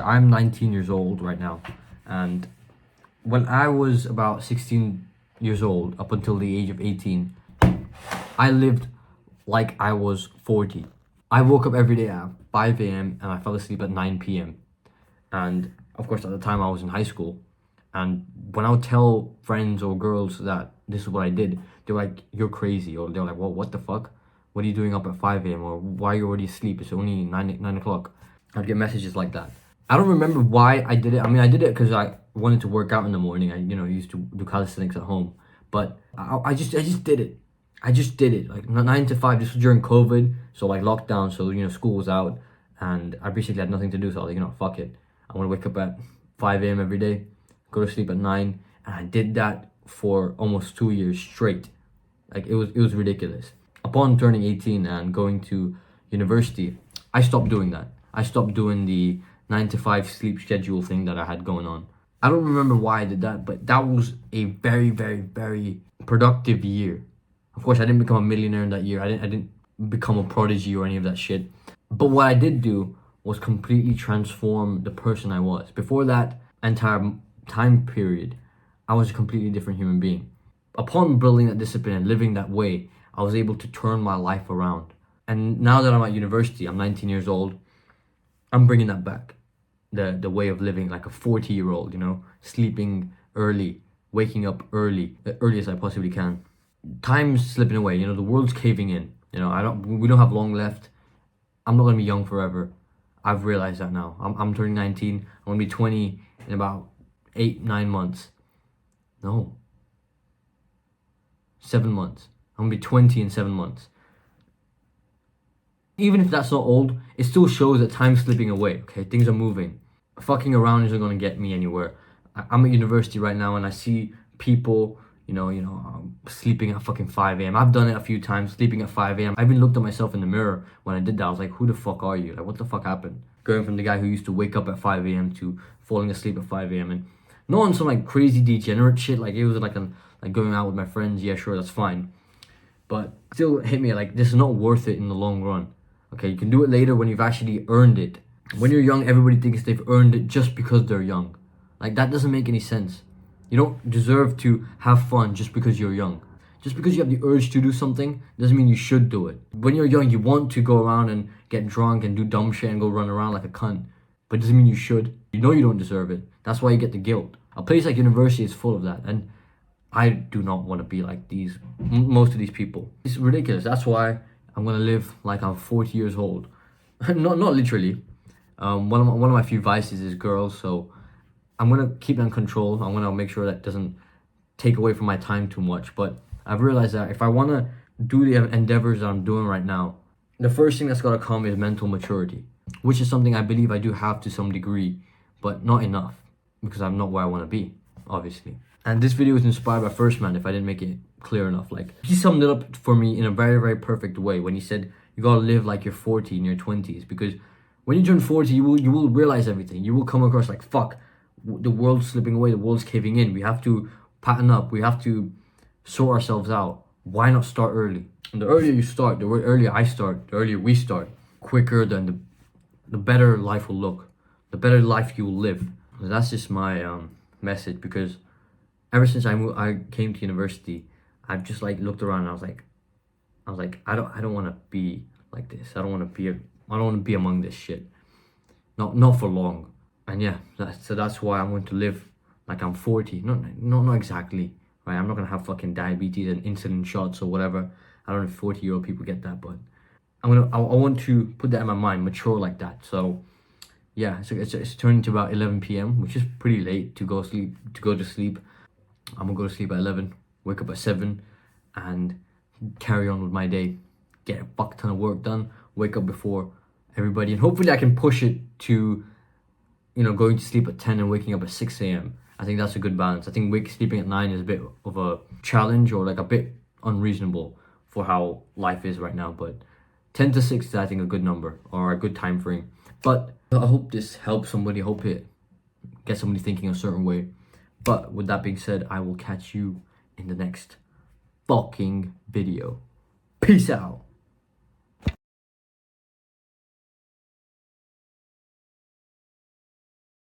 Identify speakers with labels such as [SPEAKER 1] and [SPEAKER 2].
[SPEAKER 1] Okay, I'm 19 years old right now, and when I was about 16 years old, up until the age of 18, I lived like I was 40. I woke up every day at 5 a.m. and I fell asleep at 9 p.m. And of course, at the time I was in high school. And when I would tell friends or girls that this is what I did, they were like, "You're crazy," or they're like, "Well, what the fuck? What are you doing up at 5 a.m.? Or why are you already asleep? It's only 9 o'clock." I'd get messages like that. I don't remember why I did it. I mean, I did it because I wanted to work out in the morning. I, used to do calisthenics at home. But I just did it. I just did it. Like 9 to 5. This was during COVID, so like lockdown. So school was out, and I basically had nothing to do. So I was like, fuck it. I want to wake up at 5 a.m. every day, go to sleep at 9, and I did that for almost 2 years straight. Like it was ridiculous. Upon turning 18 and going to university, I stopped doing that. I stopped doing the 9 to 5 sleep schedule thing that I had going on. I don't remember why I did that, but that was a very, very, very productive year. Of course, I didn't become a millionaire in that year. I didn't become a prodigy or any of that shit. But what I did do was completely transform the person I was. Before that entire time period, I was a completely different human being. Upon building that discipline and living that way, I was able to turn my life around. And now that I'm at university, I'm 19 years old, I'm bringing that back. The way of living like a 40-year-old, sleeping early, waking up early, the earliest I possibly can. Time's slipping away, the world's caving in. We don't have long left. I'm not gonna be young forever. I've realized that now. I'm turning 19. I'm gonna be 20 in about 8-9 months. No. 7 months. I'm gonna be 20 in 7 months. Even if that's not old, it still shows that time's slipping away, okay? Things are moving. Fucking around isn't gonna get me anywhere. I'm at university right now and I see people, sleeping at fucking 5 a.m. I've done it a few times, sleeping at 5 a.m. I even looked at myself in the mirror when I did that. I was like, who the fuck are you? Like, what the fuck happened? Going from the guy who used to wake up at 5 a.m. to falling asleep at 5 a.m. And not on some like crazy degenerate shit. Like it was like going out with my friends. Yeah, sure, that's fine. But still hit me like, this is not worth it in the long run. Okay, you can do it later when you've actually earned it. When you're young, everybody thinks they've earned it just because they're young. Like, that doesn't make any sense. You don't deserve to have fun just because you're young. Just because you have the urge to do something doesn't mean you should do it. When you're young, you want to go around and get drunk and do dumb shit and go run around like a cunt. But it doesn't mean you should. You know you don't deserve it. That's why you get the guilt. A place like university is full of that. And I do not want to be like most of these people. It's ridiculous. That's why I'm going to live like I'm 40 years old. not literally. One of my few vices is girls, so I'm gonna keep them in control. I'm gonna make sure that doesn't take away from my time too much. But I've realized that if I wanna do the endeavors that I'm doing right now, the first thing that's gotta come is mental maturity, which is something I believe I do have to some degree, but not enough because I'm not where I want to be, obviously. And this video was inspired by First Man. If I didn't make it clear enough, like he summed it up for me in a very, very perfect way when he said you gotta live like you're 40 in your 20s, because when you turn 40, you will realize everything. You will come across like, fuck, the world's slipping away, the world's caving in. We have to pattern up. We have to sort ourselves out. Why not start early? And the earlier you start, the earlier I start, the earlier we start, quicker than the better life will look, the better life you will live. So that's just my message, because ever since I came to university, I've just like looked around and I was like, I don't want to be like this. I don't want to be among this shit. Not for long. And yeah, that's why I'm going to live like I'm 40. Not exactly, right? I'm not gonna have fucking diabetes and insulin shots or whatever. I don't know if 40-year-old people get that, but I want to put that in my mind, mature like that. So yeah, so it's turning to about 11 p.m., which is pretty late to go to sleep. I'm gonna go to sleep at 11, wake up at 7, and carry on with my day. Get a fuck ton of work done, wake up before everybody, and hopefully I can push it to, going to sleep at 10 and waking up at 6 a.m. I think that's a good balance. I think sleeping at 9 is a bit of a challenge, or like a bit unreasonable for how life is right now, but 10 to 6 is, I think, a good number or a good time frame. But I hope this helps somebody. I hope it gets somebody thinking a certain way. But with that being said, I will catch you in the next fucking video. Peace out.